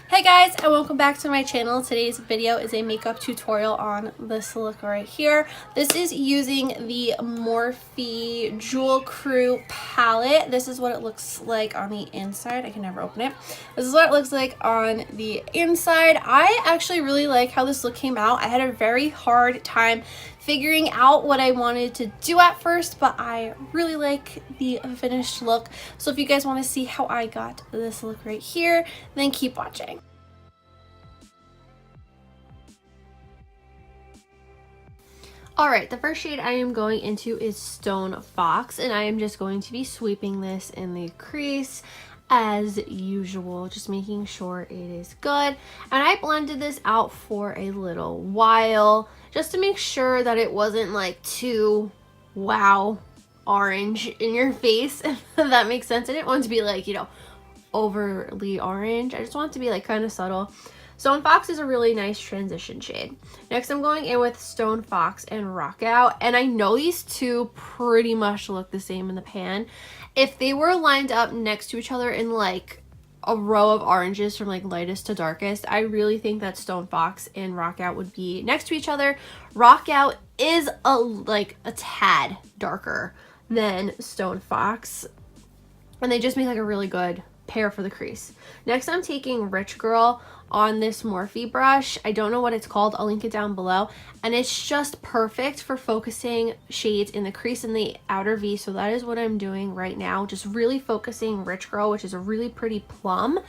Hey guys, and welcome back to my channel. Today's video is a makeup tutorial on this look right here. This is using the Morphe Jewel Crew palette. This is what it looks like on the inside. I can never open it. This is what it looks like on the inside. I actually really like how this look came out. I had a very hard time figuring out what I wanted to do at first, but I really like the finished look. So if you guys want to see how I got this look right here, then keep watching. Alright, the first shade I am going into is Stone Fox, and I am just going to be sweeping this in the crease as usual, just making sure it is good. And I blended this out for a little while just to make sure that it wasn't like too wow orange in your face, if that makes sense. I didn't want it to be like, you know, overly orange. I just want it to be like kind of subtle. Stone Fox is a really nice transition shade. Next, I'm going in with Stone Fox and Rock Out, and I know these two pretty much look the same in the pan. If they were lined up next to each other in like a row of oranges from like lightest to darkest, I really think that Stone Fox and Rock Out would be next to each other. Rock Out is like a tad darker than Stone Fox, and they just make like a really good pair for the crease. Next, I'm taking Rich Girl on this Morphe brush. I don't know what it's called. I'll link it down below. And it's just perfect for focusing shades in the crease and the outer V. So that is what I'm doing right now. Just really focusing Rich Girl, which is a really pretty plum,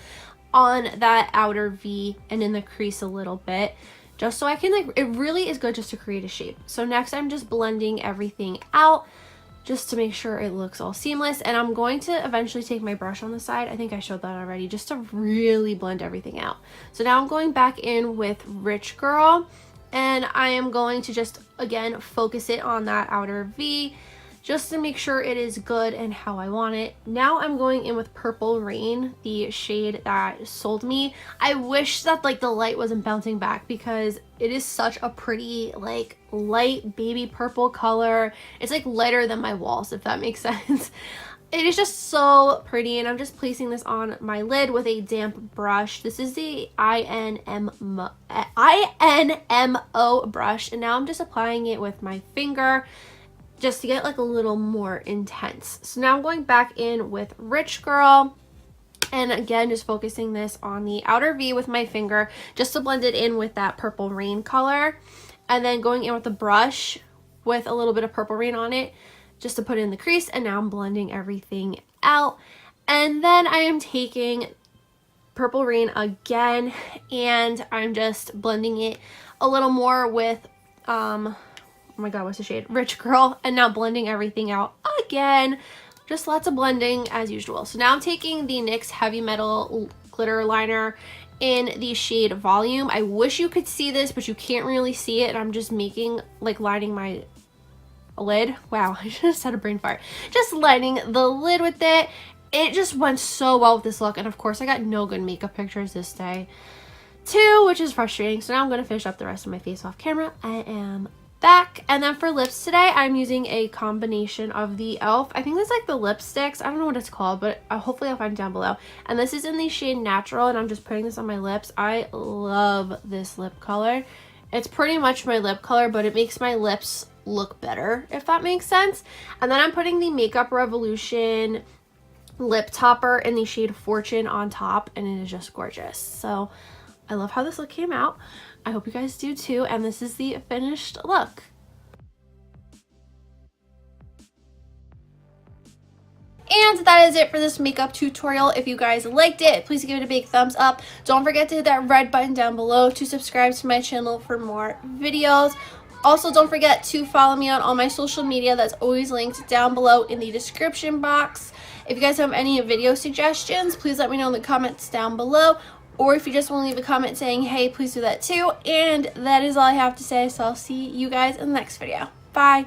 on that outer V and in the crease a little bit. Just so I can like, it really is good just to create a shape. So next I'm just blending everything out just to make sure it looks all seamless. And I'm going to eventually take my brush on the side. I think I showed that already, just to really blend everything out. So now I'm going back in with Rich Girl, and I am going to just, again, focus it on that outer V, just to make sure it is good and how I want it. Now I'm going in with Purple Rain, the shade that sold me. I wish that like the light wasn't bouncing back, because it is such a pretty like light baby purple color. It's like lighter than my walls, if that makes sense. It is just so pretty, and I'm just placing this on my lid with a damp brush. This is the INMO brush, and now I'm just applying it with my finger just to get like a little more intense. So now I'm going back in with Rich Girl, and again just focusing this on the outer V with my finger just to blend it in with that Purple Rain color, and then going in with the brush with a little bit of Purple Rain on it just to put it in the crease. And now I'm blending everything out, and then I am taking Purple Rain again, and I'm just blending it a little more with oh my god, what's the shade? Rich Girl, and now blending everything out again. Just lots of blending as usual. So now I'm taking the NYX Heavy Metal glitter liner in the shade Volume. I wish you could see this, but you can't really see it. And I'm just making, like, lining my lid. Wow, I just had a brain fart. Just lining the lid with it. It just went so well with this look. And of course, I got no good makeup pictures this day too, which is frustrating. So now I'm going to finish up the rest of my face off camera. I am back. And then for lips today, I'm using a combination of the e.l.f. I think that's like the lipsticks. I don't know what it's called, but hopefully I'll find it down below. And this is in the shade Natural, and I'm just putting this on my lips. I love this lip color. It's pretty much my lip color, but it makes my lips look better, if that makes sense. And then I'm putting the Makeup Revolution lip topper in the shade Fortune on top, and it is just gorgeous. So I love how this look came out. I hope you guys do too, and this is the finished look. And that is it for this makeup tutorial. If you guys liked it, please give it a big thumbs up. Don't forget to hit that red button down below to subscribe to my channel for more videos. Also, don't forget to follow me on all my social media. That's always linked down below in the description box. If you guys have any video suggestions, please let me know in the comments down below. Or if you just want to leave a comment saying, hey, please do that too. And that is all I have to say. So I'll see you guys in the next video. Bye.